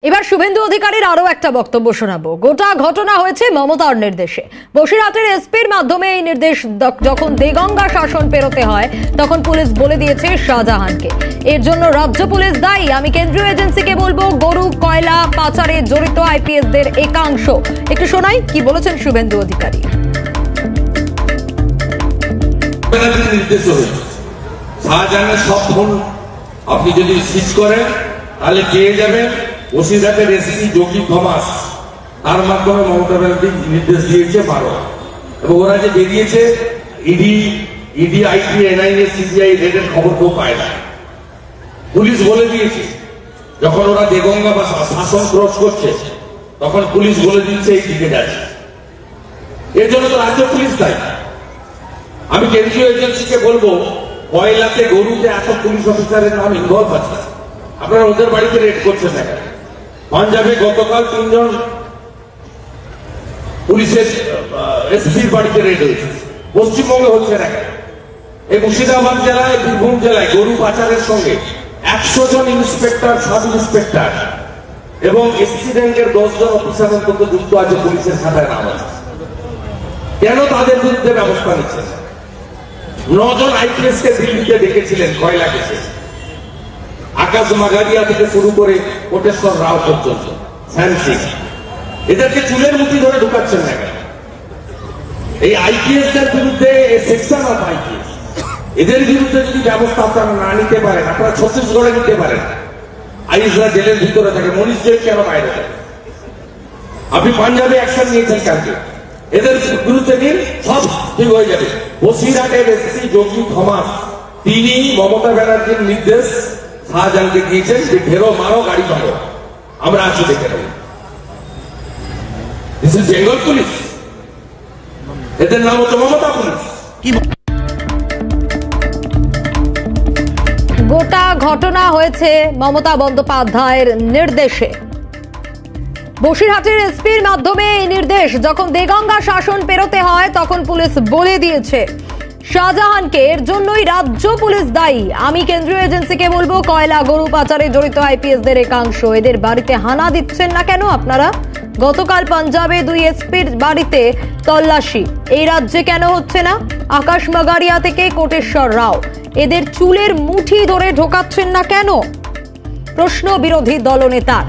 এবার শুভেন্দু অধিকারীর আরো একটা বক্তব্য শোনাবো। গোটা ঘটনা হয়েছে মমতার নির্দেশে। বসিরহাটের এসপির মাধ্যমে এই নির্দেশ যখন দেগঙ্গা শাসন পেরোতে হয় তখন পুলিশ বলে দিয়েছে শাহজাহানকে, এর জন্য রাজ্য পুলিশ দায়ী। আমি কেন্দ্রীয় এজেন্সিকে বলবো গরু কয়লা পাচারে জড়িত আইপিএসদের একাংশ। একটু শোনাই কি বলেছেন শুভেন্দু অধিকারী। শাহজাহানের সব ফোন আপনি যদি সিজ করেন তাহলে পেয়ে যাবেন বসিরহাটের এসপি যোগী থমাস, তার মাধ্যমে মমতা ব্যানার্জি নির্দেশ দিয়েছে 12 এবং ওরা যে বেরিয়েছে ইডি আইটি এনআইএ সিবিআই রেডের খবর কেউ পায় না। পুলিশ বলে দিয়েছে যখন ওরা দেগঙ্গা বা শাসন ক্রস করছে তখন পুলিশ বলে দিচ্ছে এই দিকে যাচ্ছে। এর জন্য তো রাজ্য পুলিশ দায়ী। আমি কেন্দ্রীয় এজেন্সিকে বলবো কয়লাতে গরুতে এত পুলিশ অফিসারের নাম ইনভলভ আছে, আপনারা ওদের বাড়িতে রেড করছেন না কেন? পাঞ্জাবে গতকাল 3 জন পুলিশের এসপির বাড়িতে রেড হয়েছে, পশ্চিমবঙ্গে হচ্ছে না কেন? এই মুর্শিদাবাদ জেলায় বীরভূম জেলায় গরু পাচারের সঙ্গে 100 জন ইন্সপেক্টর, সাব ইন্সপেক্টর এবং এসপি র্যাঙ্কের 10 জন অফিসার অন্তত যুক্ত আছে, পুলিশের খাতায় নাম আছে। কেন তাদের বিরুদ্ধে ব্যবস্থা নিচ্ছে? 9 জন আইপিএস কে দিল্লিতে ডেকেছিলেন কয়লা কেসে, আকাশ মাগারিয়া থেকে শুরু করে কোটেশ্বর রাও পর্যন্ত, স্যামসিং। এদেরকে চুলের মুঠি ধরে ঢুকাচ্ছেন না কেন? এই আইপিএস দের বিরুদ্ধে সেকশন অফ আইপিএস, এদের বিরুদ্ধে যদি ব্যবস্থা আপনারা না নিতে পারেন, আপনারা ছত্তিশগড়ে নিতে পারেন, আইসরা জেলের ভিতরে থাকে, মনীষ জেল কেন বাইরে থাকে? আপনি পাঞ্জাবে অ্যাকশন নিয়েছেন কালকে, এদের বিরুদ্ধে নিন, সব ঠিক হয়ে যাবে। বসিরহাটের এসপি যোগী থমাস, তিনি মমতা ব্যানার্জির নির্দেশ শাহজাহানকে দিয়েছেন যে ফেরো, মারো, গাড়ি মারো, আমরা আছি দেখে নেব। দিস ইজ বেঙ্গল পুলিশ, এদের নাম হচ্ছে মমতা পুলিশ। গোটা ঘটনা হয়েছে মমতা বন্দ্যোপাধ্যায়ের নির্দেশে। বসিরহাটের এসপির মাধ্যমে এই নির্দেশ যখন দেগঙ্গা শাসন পেরোতে হয় তখন পুলিশ বলে দিয়েছে শাহজাহানকে, এর জন্যই রাজ্য পুলিশ দায়ী। আমি কেন্দ্রীয় এজেন্সিকে বলবো কয়লা গরু পাচারে জড়িত আইপিএসদের একাংশ। এদের বাড়িতে হানা দিচ্ছেন না কেন আপনারা? গতকাল পাঞ্জাবে 2 এসপির বাড়িতে তল্লাশি, এই রাজ্যে কেন হচ্ছে না? আকাশ মাগারিয়া থেকে কোটেশ্বর রাও, এদের চুলের মুঠি ধরে ঢোকাচ্ছেন না কেন? প্রশ্ন বিরোধী দলনেতার।